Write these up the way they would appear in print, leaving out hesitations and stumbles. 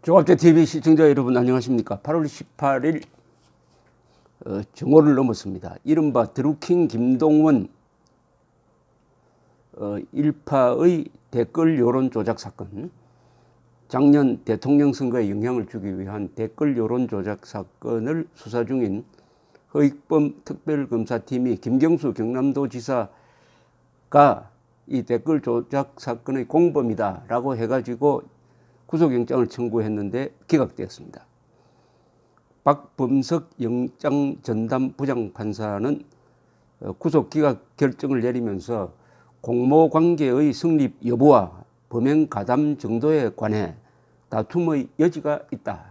종합제TV 시청자 여러분 안녕하십니까. 8월 18일 정오를 넘었습니다. 이른바 드루킹 김동원 일파의 댓글 여론 조작 사건, 작년 대통령 선거에 영향을 주기 위한 댓글 여론 조작 사건을 수사 중인 허익범 특별검사팀이 김경수 경남도지사가 이 댓글 조작 사건의 공범이다 라고 해가지고 구속영장을 청구했는데 기각되었습니다. 박범석 영장전담 부장판사는 구속 기각 결정을 내리면서 공모관계의 성립 여부와 범행 가담 정도에 관해 다툼의 여지가 있다.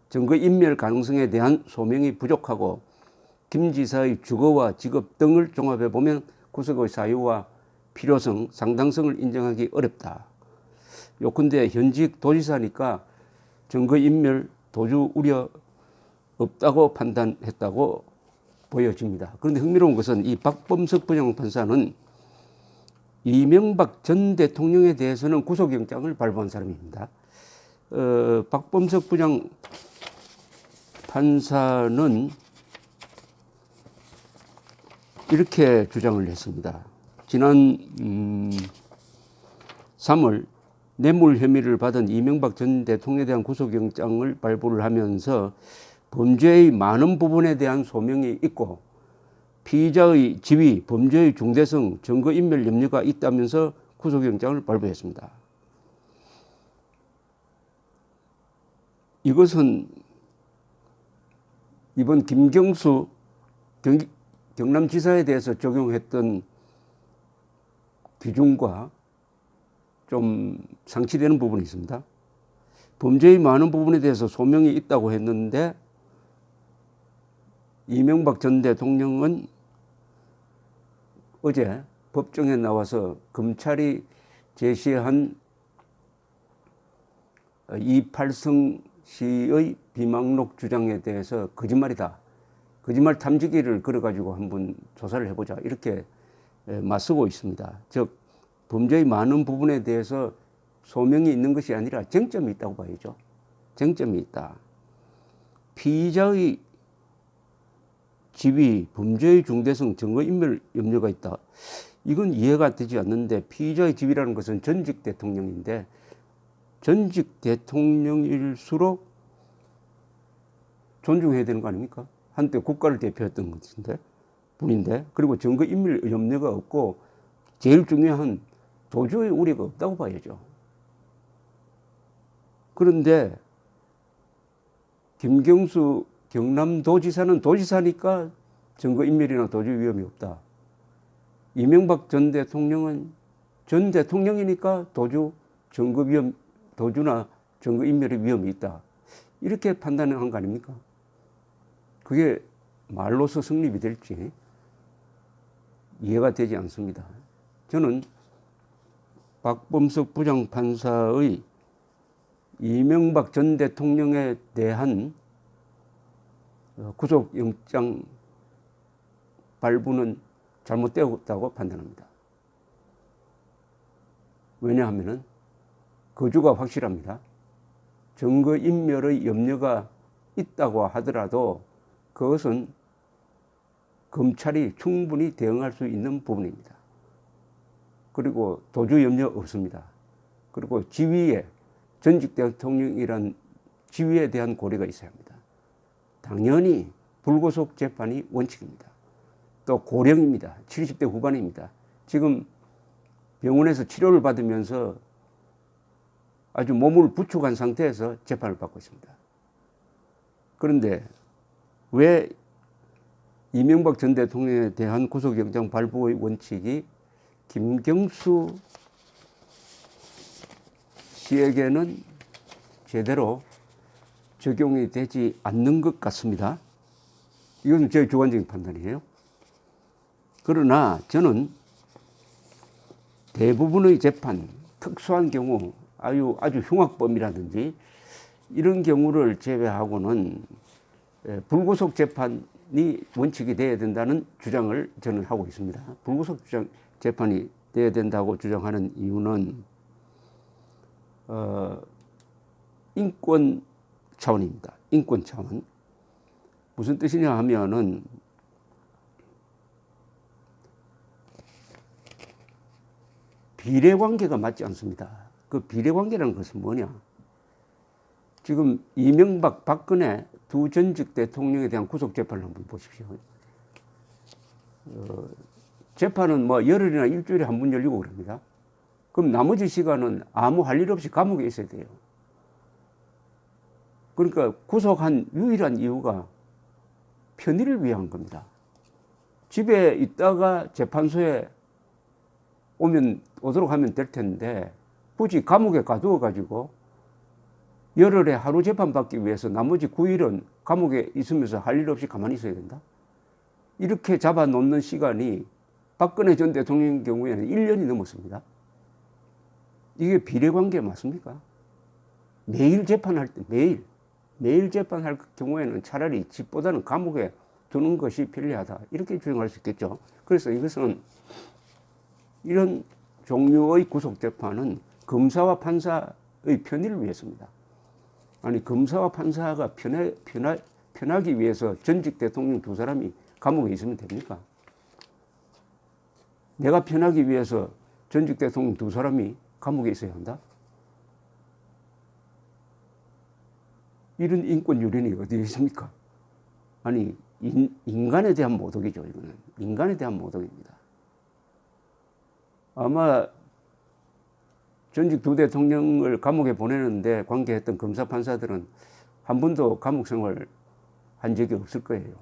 증거인멸 가능성에 대한 소명이 부족하고 김 지사의 주거와 직업 등을 종합해보면 구속의 사유와 필요성, 상당성을 인정하기 어렵다. 요컨대 현직 도지사니까 증거인멸 도주 우려 없다고 판단했다고 보여집니다. 그런데 흥미로운 것은 이 박범석 부장판사는 이명박 전 대통령에 대해서는 구속영장을 발부한 사람입니다. 박범석 부장판사는 이렇게 주장을 했습니다. 지난 3월 뇌물 혐의를 받은 이명박 전 대통령에 대한 구속영장을 발부를 하면서 범죄의 많은 부분에 대한 소명이 있고 피의자의 지위, 범죄의 중대성, 증거인멸 염려가 있다면서 구속영장을 발부했습니다. 이것은 이번 김경수 경남지사에 대해서 적용했던 기준과 좀 상치되는 부분이 있습니다. 범죄의 많은 부분에 대해서 소명이 있다고 했는데 이명박 전 대통령은 어제 법정에 나와서 검찰이 제시한 이팔성 씨의 비망록 주장에 대해서 거짓말이다. 거짓말 탐지기를 걸어가지고 한번 조사를 해보자. 이렇게 맞서고 있습니다. 즉 범죄의 많은 부분에 대해서 소명이 있는 것이 아니라 쟁점이 있다고 봐야죠. 쟁점이 있다. 피의자의 지위, 범죄의 중대성, 증거인멸 염려가 있다. 이건 이해가 되지 않는데 피의자의 지위라는 것은 전직 대통령인데 전직 대통령일수록 존중해야 되는 거 아닙니까? 한때 국가를 대표했던 분인데 그리고 증거인멸 염려가 없고 제일 중요한 도주의 우려가 없다고 봐야죠. 그런데 김경수 경남도지사는 도지사니까 증거인멸이나 도주 위험이 없다. 이명박 전 대통령은 전 대통령이니까 도주나 증거인멸의 위험이 있다. 이렇게 판단을 한 거 아닙니까? 그게 말로서 성립이 될지 이해가 되지 않습니다. 저는 박범석 부장판사의 이명박 전 대통령에 대한 구속영장 발부는 잘못되었다고 판단합니다. 왜냐하면 거주가 확실합니다. 증거인멸의 염려가 있다고 하더라도 그것은 검찰이 충분히 대응할 수 있는 부분입니다. 그리고 도주 염려 없습니다. 그리고 지위에 전직 대통령이란 지위에 대한 고려가 있어야 합니다. 당연히 불구속 재판이 원칙입니다. 또 고령입니다. 70대 후반입니다. 지금 병원에서 치료를 받으면서 아주 몸을 부축한 상태에서 재판을 받고 있습니다. 그런데 왜 이명박 전 대통령에 대한 구속영장 발부의 원칙이 김경수 씨에게는 제대로 적용이 되지 않는 것 같습니다. 이건 제 주관적인 판단이에요. 그러나 저는 대부분의 재판, 특수한 경우, 아주 흉악범이라든지 이런 경우를 제외하고는 불구속 재판이 원칙이 되어야 된다는 주장을 저는 하고 있습니다. 불구속 재판이 되어야 된다고 주장하는 이유는 인권 차원입니다. 인권 차원. 무슨 뜻이냐 하면은 비례관계가 맞지 않습니다. 그 비례관계라는 것은 뭐냐? 지금 이명박, 박근혜 두 전직 대통령에 대한 구속재판을 한번 보십시오. 재판은 뭐 열흘이나 일주일에 한 번 열리고 그럽니다. 그럼 나머지 시간은 아무 할 일 없이 감옥에 있어야 돼요. 그러니까 구속한 유일한 이유가 편의를 위한 겁니다. 집에 있다가 재판소에 오도록 하면 될 텐데 굳이 감옥에 가두어 가지고 열흘에 하루 재판 받기 위해서 나머지 9일은 감옥에 있으면서 할 일 없이 가만히 있어야 된다. 이렇게 잡아놓는 시간이 박근혜 전 대통령 경우에는 1년이 넘었습니다. 이게 비례관계 맞습니까? 매일 재판할 때 매일 재판할 경우에는 차라리 집보다는 감옥에 두는 것이 편리하다. 이렇게 주장할 수 있겠죠. 그래서 이것은 이런 종류의 구속재판은 검사와 판사의 편의를 위해서입니다. 아니 검사와 판사가 편하기 위해서 전직 대통령 두 사람이 감옥에 있으면 됩니까? 내가 편하기 위해서 전직 대통령 두 사람이 감옥에 있어야 한다? 이런 인권 유린이 어디에 있습니까? 아니 인간에 대한 모독이죠. 이거는 인간에 대한 모독입니다. 아마 전직 두 대통령을 감옥에 보내는데 관계했던 검사 판사들은 한 번도 감옥 생활 한 적이 없을 거예요.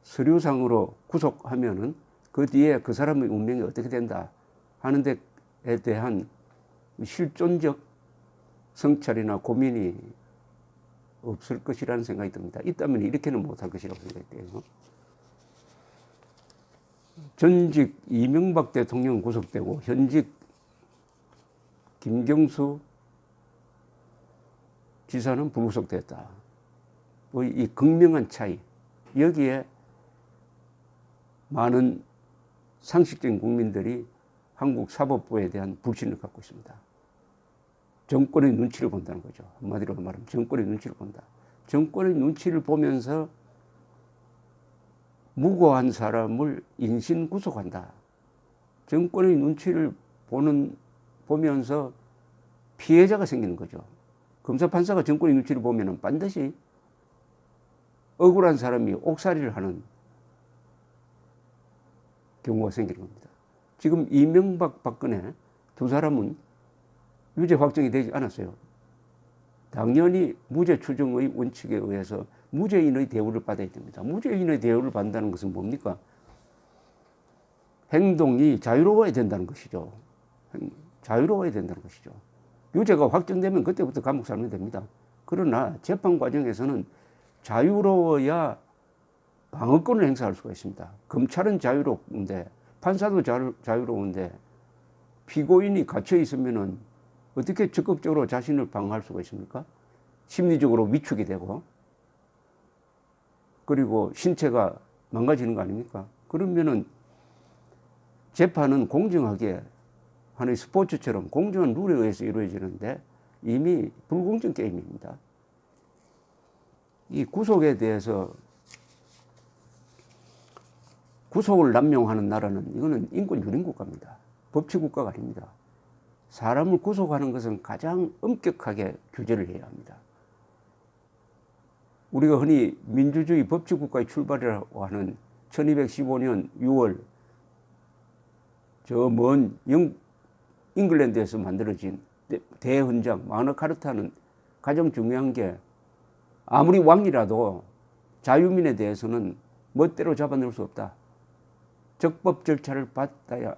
서류상으로 구속하면은 그 뒤에 그 사람의 운명이 어떻게 된다 하는 데에 대한 실존적 성찰이나 고민이 없을 것이라는 생각이 듭니다. 있다면 이렇게는 못할 것이라고 생각이 돼요. 전직 이명박 대통령 구속되고 현직 김경수 지사는 불구속됐다. 이 극명한 차이, 여기에 많은 상식적인 국민들이 한국 사법부에 대한 불신을 갖고 있습니다. 정권의 눈치를 본다는 거죠. 한마디로 말하면 정권의 눈치를 본다. 정권의 눈치를 보면서 무고한 사람을 인신 구속한다. 정권의 눈치를 보면서 피해자가 생기는 거죠. 검사 판사가 정권의 눈치를 보면 반드시 억울한 사람이 옥살이를 하는 경우가 생기는 겁니다. 지금 이명박, 박근혜 두 사람은 유죄 확정이 되지 않았어요. 당연히 무죄 추정의 원칙에 의해서 무죄인의 대우를 받아야 됩니다. 무죄인의 대우를 받는다는 것은 뭡니까? 행동이 자유로워야 된다는 것이죠. 자유로워야 된다는 것이죠. 유죄가 확정되면 그때부터 감옥 살면 됩니다. 그러나 재판 과정에서는 자유로워야 방어권을 행사할 수가 있습니다. 검찰은 자유로운데 판사도 자유로운데 피고인이 갇혀 있으면은 어떻게 적극적으로 자신을 방어할 수가 있습니까? 심리적으로 위축이 되고 그리고 신체가 망가지는 거 아닙니까? 그러면은 재판은 공정하게 하나의 스포츠처럼 공정한 룰에 의해서 이루어지는데 이미 불공정 게임입니다. 이 구속에 대해서 구속을 남용하는 나라는 이거는 인권 유린 국가입니다. 법치 국가가 아닙니다. 사람을 구속하는 것은 가장 엄격하게 규제를 해야 합니다. 우리가 흔히 민주주의 법치 국가의 출발이라고 하는 1215년 6월 저 먼 잉글랜드에서 만들어진 대헌장 마그나카르타는 가장 중요한 게 아무리 왕이라도 자유민에 대해서는 멋대로 잡아넣을 수 없다. 적법 절차를 받아야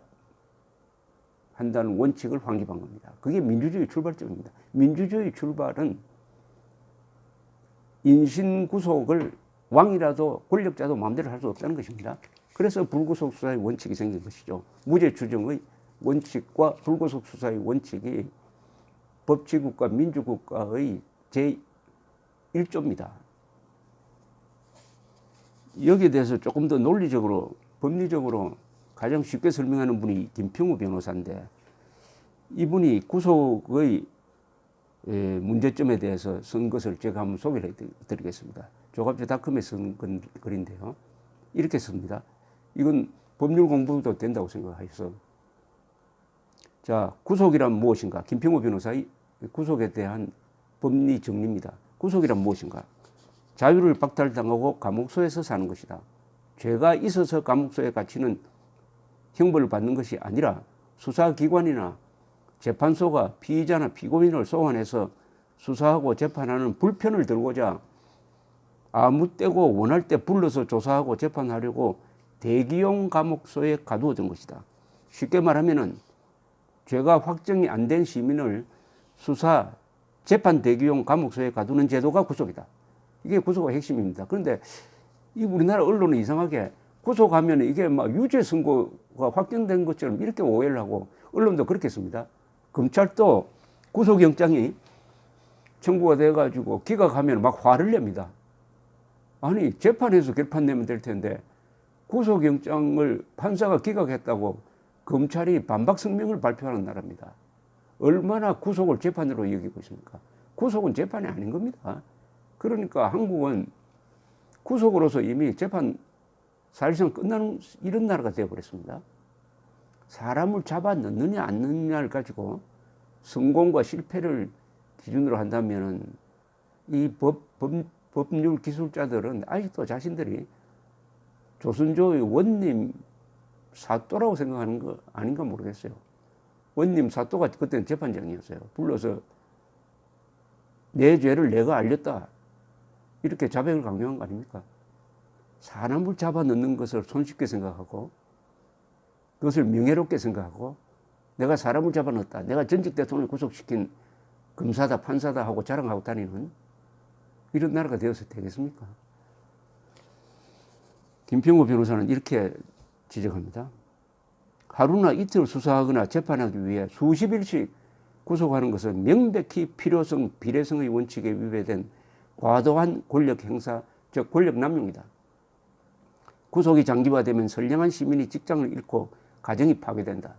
한다는 원칙을 확립한 겁니다. 그게 민주주의 출발점입니다. 민주주의 출발은 인신구속을 왕이라도 권력자도 마음대로 할 수 없다는 것입니다. 그래서 불구속 수사의 원칙이 생긴 것이죠. 무죄 추정의 원칙과 불구속 수사의 원칙이 법치국가 민주국가의 제1조입니다. 여기에 대해서 조금 더 논리적으로 법리적으로 가장 쉽게 설명하는 분이 김평우 변호사인데 이분이 구속의 문제점에 대해서 쓴 것을 제가 한번 소개를 해드리겠습니다. 조갑조닷컴에 쓴 글인데요. 이렇게 씁니다. 이건 법률 공부도 된다고 생각해서. 자, 구속이란 무엇인가? 김평우 변호사의 구속에 대한 법리 정리입니다. 구속이란 무엇인가? 자유를 박탈당하고 감옥소에서 사는 것이다. 죄가 있어서 감옥소에 갇히는 형벌을 받는 것이 아니라 수사기관이나 재판소가 피의자나 피고인을 소환해서 수사하고 재판하는 불편을 들고자 아무 때고 원할 때 불러서 조사하고 재판하려고 대기용 감옥소에 가두어둔 것이다. 쉽게 말하면은 죄가 확정이 안 된 시민을 수사, 재판 대기용 감옥소에 가두는 제도가 구속이다. 이게 구속의 핵심입니다. 그런데 이 우리나라 언론은 이상하게 구속하면 이게 막 유죄 선고가 확정된 것처럼 이렇게 오해를 하고 언론도 그렇게 씁니다. 검찰도 구속영장이 청구가 돼가지고 기각하면 막 화를 냅니다. 아니, 재판에서 결판 내면 될 텐데 구속영장을 판사가 기각했다고 검찰이 반박 성명을 발표하는 나라입니다. 얼마나 구속을 재판으로 여기고 있습니까? 구속은 재판이 아닌 겁니다. 그러니까 한국은 구속으로서 이미 재판 사실상 끝나는 이런 나라가 되어버렸습니다. 사람을 잡아 넣느냐 안 넣느냐를 가지고 성공과 실패를 기준으로 한다면 이 법률 기술자들은 아직도 자신들이 조선조의 원님 사또라고 생각하는 거 아닌가 모르겠어요. 원님 사또가 그때는 재판장이었어요. 불러서 내 죄를 내가 알렸다. 이렇게 자백을 강요한 거 아닙니까? 사람을 잡아 넣는 것을 손쉽게 생각하고 그것을 명예롭게 생각하고 내가 사람을 잡아 넣었다. 내가 전직 대통령을 구속시킨 검사다 판사다 하고 자랑하고 다니는 이런 나라가 되어서 되겠습니까? 김평우 변호사는 이렇게 지적합니다. 하루나 이틀 수사하거나 재판하기 위해 수십 일씩 구속하는 것은 명백히 필요성, 비례성의 원칙에 위배된 과도한 권력 행사, 즉 권력 남용이다. 구속이 장기화되면 선량한 시민이 직장을 잃고 가정이 파괴된다.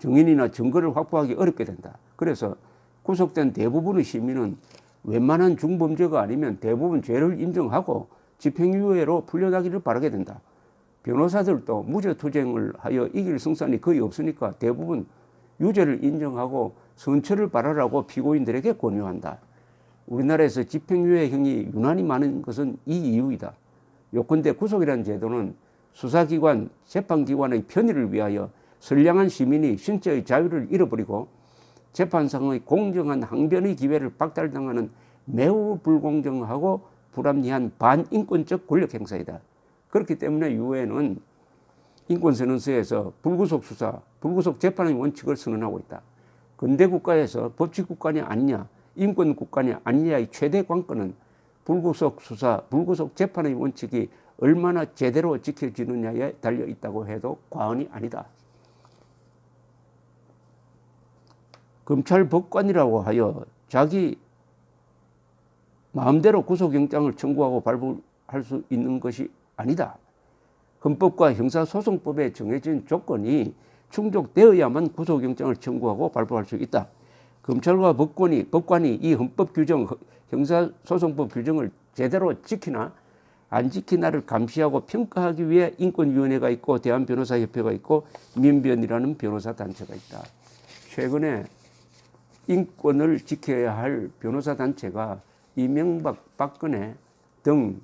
증인이나 증거를 확보하기 어렵게 된다. 그래서 구속된 대부분의 시민은 웬만한 중범죄가 아니면 대부분 죄를 인정하고 집행유예로 풀려나기를 바라게 된다. 변호사들도 무죄투쟁을 하여 이길 승산이 거의 없으니까 대부분 유죄를 인정하고 선처를 바라라고 피고인들에게 권유한다. 우리나라에서 집행유예형이 유난히 많은 것은 이 이유이다. 요컨대 구속이라는 제도는 수사기관, 재판기관의 편의를 위하여 선량한 시민이 신체의 자유를 잃어버리고 재판상의 공정한 항변의 기회를 박탈당하는 매우 불공정하고 불합리한 반인권적 권력 행사이다. 그렇기 때문에 유엔은 인권선언서에서 불구속 수사, 불구속 재판의 원칙을 선언하고 있다. 근대 국가에서 법치국가냐 아니냐, 인권국가냐 아니냐의 최대 관건은 불구속 수사, 불구속 재판의 원칙이 얼마나 제대로 지켜지느냐에 달려 있다고 해도 과언이 아니다. 검찰 법관이라고 하여 자기 마음대로 구속영장을 청구하고 발부할 수 있는 것이 아니다. 헌법과 형사소송법에 정해진 조건이 충족되어야만 구속영장을 청구하고 발부할 수 있다. 검찰과 법관이 이 헌법 규정, 형사소송법 규정을 제대로 지키나 안 지키나를 감시하고 평가하기 위해 인권위원회가 있고 대한변호사협회가 있고 민변이라는 변호사 단체가 있다. 최근에 인권을 지켜야 할 변호사 단체가 이명박, 박근혜 등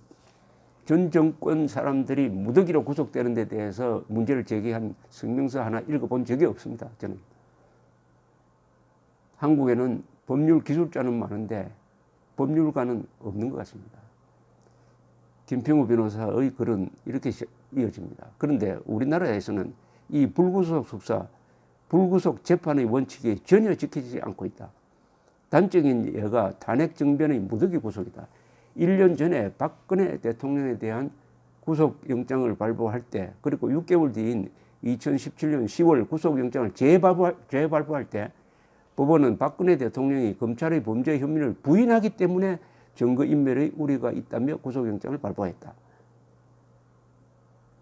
전 정권 사람들이 무더기로 구속되는 데 대해서 문제를 제기한 성명서 하나 읽어본 적이 없습니다. 저는. 한국에는 법률 기술자는 많은데 법률가는 없는 것 같습니다. 김평우 변호사의 글은 이렇게 이어집니다. 그런데 우리나라에서는 이 불구속 수사, 불구속 재판의 원칙이 전혀 지켜지지 않고 있다. 단적인 예가 탄핵 정변의 무더기 구속이다. 1년 전에 박근혜 대통령에 대한 구속영장을 발부할 때, 그리고 6개월 뒤인 2017년 10월 구속영장을 재발부할 때 법원은 박근혜 대통령이 검찰의 범죄 혐의를 부인하기 때문에 증거인멸의 우려가 있다며 구속영장을 발부했다.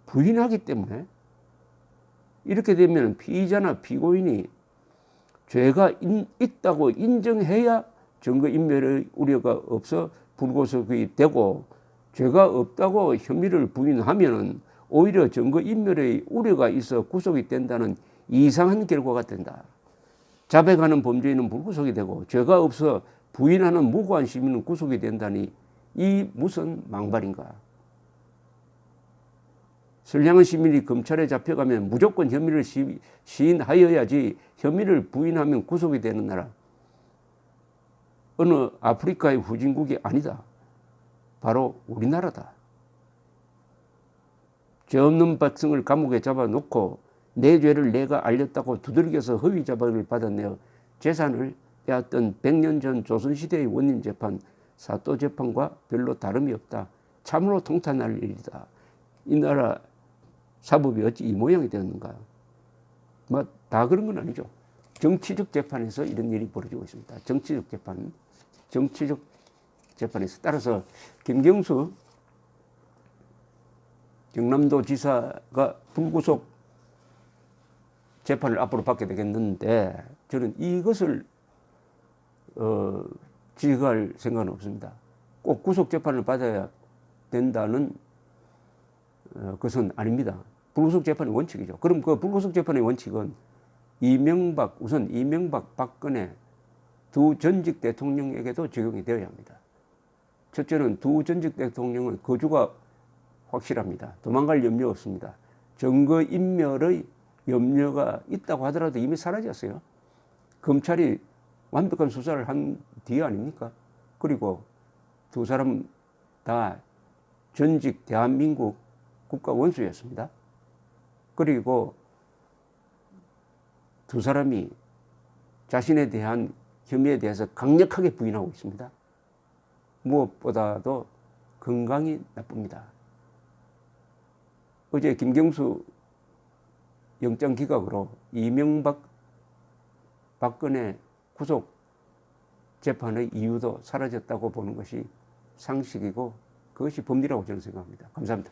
부인하기 때문에? 이렇게 되면 피의자나 피고인이 죄가 있다고 인정해야 증거인멸의 우려가 없어 불구속이 되고 죄가 없다고 혐의를 부인하면은 오히려 증거인멸의 우려가 있어 구속이 된다는 이상한 결과가 된다. 자백하는 범죄인은 불구속이 되고 죄가 없어 부인하는 무고한 시민은 구속이 된다니 이 무슨 망발인가. 선량한 시민이 검찰에 잡혀가면 무조건 혐의를 시인하여야지 혐의를 부인하면 구속이 되는 나라. 어느 아프리카의 후진국이 아니다. 바로 우리나라다. 죄 없는 백성을 감옥에 잡아놓고 내 죄를 내가 알렸다고 두들겨서 허위 자백을 받아내어 재산을 빼앗던 100년 전 조선시대의 원인 재판, 사또 재판과 별로 다름이 없다. 참으로 통탄할 일이다. 이 나라 사법이 어찌 이 모양이 되었는가. 뭐 다 그런 건 아니죠. 정치적 재판에서 이런 일이 벌어지고 있습니다. 정치적 재판에서. 따라서 김경수 경남도 지사가 불구속 재판을 앞으로 받게 되겠는데 저는 이것을 지적할 생각은 없습니다. 꼭 구속 재판을 받아야 된다는 것은 아닙니다. 불구속 재판의 원칙이죠. 그럼 그 불구속 재판의 원칙은 우선 이명박, 박근혜 두 전직 대통령에게도 적용이 되어야 합니다. 첫째는 두 전직 대통령은 거주가 확실합니다. 도망갈 염려 없습니다. 증거인멸의 염려가 있다고 하더라도 이미 사라졌어요. 검찰이 완벽한 수사를 한 뒤에 아닙니까? 그리고 두 사람 다 전직 대한민국 국가 원수였습니다. 그리고 두 사람이 자신에 대한 혐의에 대해서 강력하게 부인하고 있습니다. 무엇보다도 건강이 나쁩니다. 어제 김경수 영장기각으로 이명박, 박근혜 구속 재판의 이유도 사라졌다고 보는 것이 상식이고 그것이 법리라고 저는 생각합니다. 감사합니다.